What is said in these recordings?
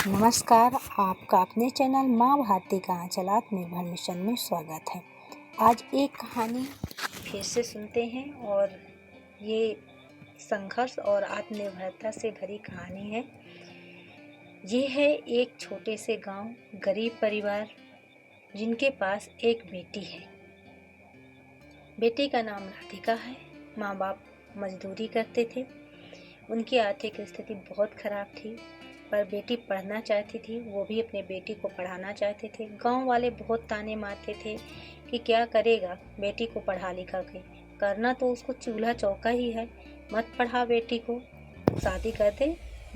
नमस्कार, आपका अपने चैनल माँ भारती का आंचल आत्मनिर्भर मिशन में स्वागत है। आज एक कहानी फिर से सुनते हैं और ये संघर्ष और आत्मनिर्भरता से भरी कहानी है। ये है एक छोटे से गांव, गरीब परिवार जिनके पास एक बेटी है। बेटी का नाम राधिका है। माँ बाप मजदूरी करते थे। उनकी आर्थिक स्थिति बहुत खराब थी, पर बेटी पढ़ना चाहती थी। वो भी अपने बेटी को पढ़ाना चाहते थे। गांव वाले बहुत ताने मारते थे कि क्या करेगा बेटी को पढ़ा लिखा के, करना तो उसको चूल्हा चौका ही है, मत पढ़ा बेटी को, शादी कर दे,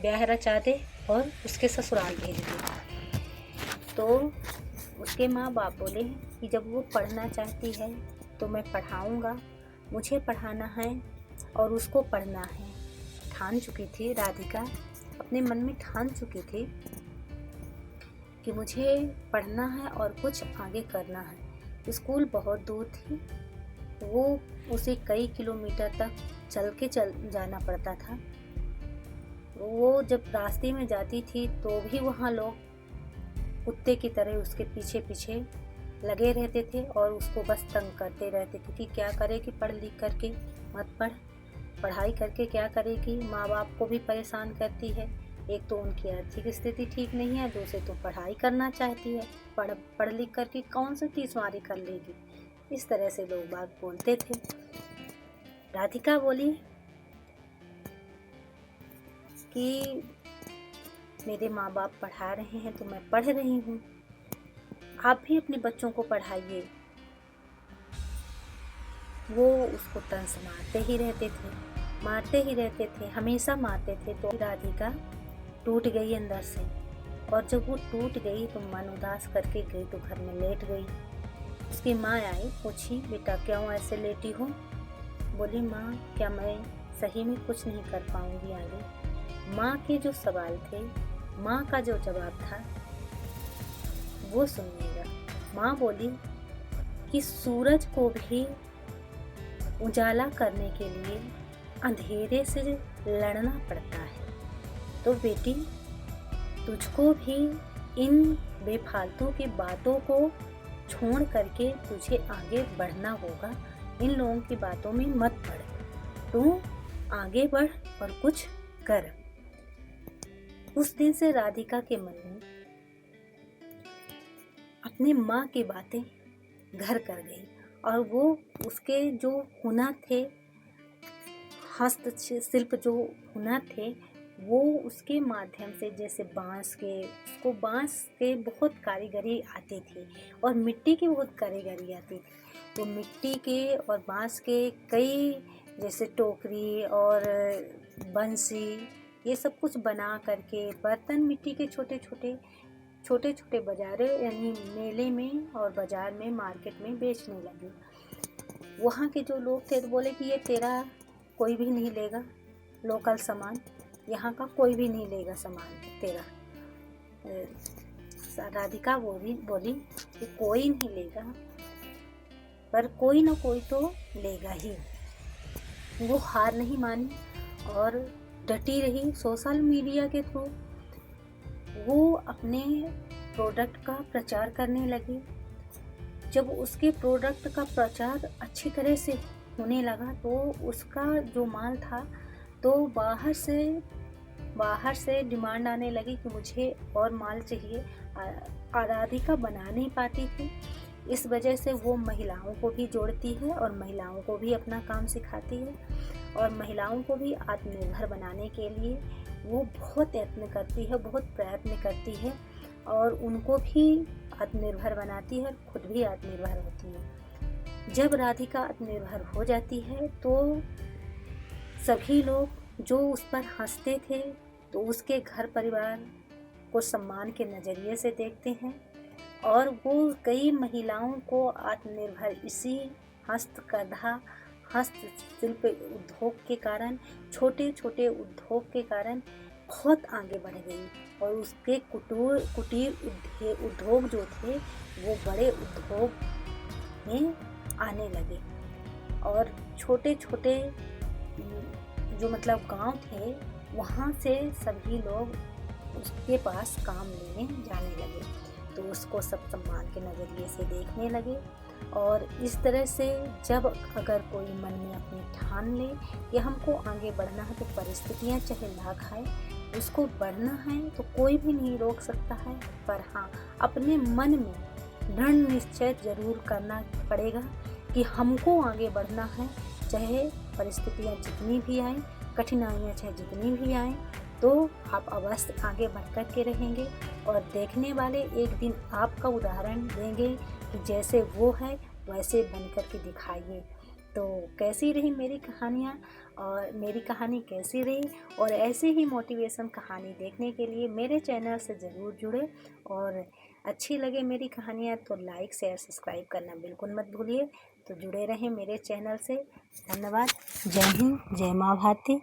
ब्याह रचा दे और उसके ससुराल भेज दे। तो उसके माँ बाप बोले कि जब वो पढ़ना चाहती है तो मैं पढ़ाऊँगा, मुझे पढ़ाना है और उसको पढ़ना है। ठान चुकी थी राधिका, अपने मन में ठान चुकी थी कि मुझे पढ़ना है और कुछ आगे करना है। स्कूल बहुत दूर थी, वो उसे कई किलोमीटर तक चल जाना पड़ता था। वो जब रास्ते में जाती थी तो भी वहाँ लोग कुत्ते की तरह उसके पीछे पीछे लगे रहते थे और उसको बस तंग करते रहते थे कि क्या करेगी पढ़ लिख करके, मत पढ़, पढ़ाई करके क्या करेगी। माँ बाप को भी परेशान करती है। एक तो उनकी आर्थिक स्थिति ठीक नहीं है, दूसरे तो पढ़ाई करना चाहती है, पढ़ लिख करके कौन सी तीसवारी कर लेगी। इस तरह से लोग बात बोलते थे। राधिका बोली कि मेरे माँ बाप पढ़ा रहे हैं तो मैं पढ़ रही हूँ, आप भी अपने बच्चों को पढ़ाइए। वो उसको तंज मारते ही रहते थे, हमेशा मारते थे। तो राधिका टूट गई अंदर से, और जब वो टूट गई तो मन उदास करके गई तो घर में लेट गई। उसकी माँ आई, पूछी बेटा क्यों ऐसे लेटी हो। बोली माँ क्या मैं सही में कुछ नहीं कर पाऊंगी आगे। माँ के जो सवाल थे, माँ का जो जवाब था वो सुनिएगा। माँ बोली कि सूरज को भी उजाला करने के लिए अंधेरे से लड़ना पड़ता है, तो बेटी तुझको भी इन बेफालतू की बातों को छोड़ करके तुझे आगे बढ़ना होगा। इन लोगों की बातों में मत पड़, तू आगे बढ़ और कुछ कर। उस दिन से राधिका के मन में अपनी माँ की बातें घर कर गई और वो उसके जो हुनर थे, हस्तशिल्प जो हुनर थे, वो उसके माध्यम से, जैसे उसको बांस के बहुत कारीगरी आती थी और मिट्टी की बहुत कारीगरी आती थी। वो मिट्टी के और बांस के कई, जैसे टोकरी और बंसी, ये सब कुछ बना करके बर्तन मिट्टी के छोटे छोटे बाजारे यानी मेले में और बाजार में, मार्केट में बेचने लगे। वहाँ के जो लोग थे तो बोले कि ये तेरा कोई भी नहीं लेगा, लोकल सामान, यहाँ का कोई भी नहीं लेगा सामान तेरा। राधिका बोली कि कोई नहीं लेगा, पर कोई ना कोई तो लेगा ही। वो हार नहीं मानी और डटी रही। सोशल मीडिया के थ्रू वो अपने प्रोडक्ट का प्रचार करने लगी। जब उसके प्रोडक्ट का प्रचार अच्छी तरह से होने लगा तो उसका जो माल था तो बाहर से डिमांड आने लगी कि मुझे और माल चाहिए। राधिका बना नहीं पाती थी, इस वजह से वो महिलाओं को भी जोड़ती है और महिलाओं को भी अपना काम सिखाती है और महिलाओं को भी आत्मनिर्भर बनाने के लिए वो बहुत यत्न करती है, बहुत प्रयत्न करती है और उनको भी आत्मनिर्भर बनाती है, खुद भी आत्मनिर्भर होती है। जब राधिका आत्मनिर्भर हो जाती है तो सभी लोग जो उस पर हंसते थे तो उसके घर परिवार को सम्मान के नज़रिए से देखते हैं और वो कई महिलाओं को आत्मनिर्भर इसी हस्तशिल्प उद्योग के कारण, छोटे छोटे उद्योग के कारण बहुत आगे बढ़ गई और उसके कुटीर उद्योग जो थे वो बड़े उद्योग में आने लगे और छोटे छोटे जो मतलब गांव थे वहाँ से सभी लोग उसके पास काम लेने जाने लगे, तो उसको सब सम्मान के नज़रिए से देखने लगे। और इस तरह से जब अगर कोई मन में अपनी ठान ले कि हमको आगे बढ़ना है, तो परिस्थितियाँ चाहे लाख आए, उसको बढ़ना है तो कोई भी नहीं रोक सकता है। पर हाँ, अपने मन में दृढ़ निश्चय ज़रूर करना पड़ेगा कि हमको आगे बढ़ना है, चाहे परिस्थितियाँ जितनी भी आएँ, कठिनाइयाँ चाहे जितनी भी आएँ, तो आप अवश्य आगे बढ़ कर के रहेंगे और देखने वाले एक दिन आपका उदाहरण देंगे कि जैसे वो है वैसे बन कर के दिखाइए। तो कैसी रही मेरी कहानियाँ, और मेरी कहानी कैसी रही, और ऐसे ही मोटिवेशन कहानी देखने के लिए मेरे चैनल से ज़रूर जुड़े। और अच्छी लगे मेरी कहानियाँ तो लाइक शेयर सब्सक्राइब करना बिल्कुल मत भूलिए। तो जुड़े रहें मेरे चैनल से। धन्यवाद। जय हिंद, जय माँ भारती।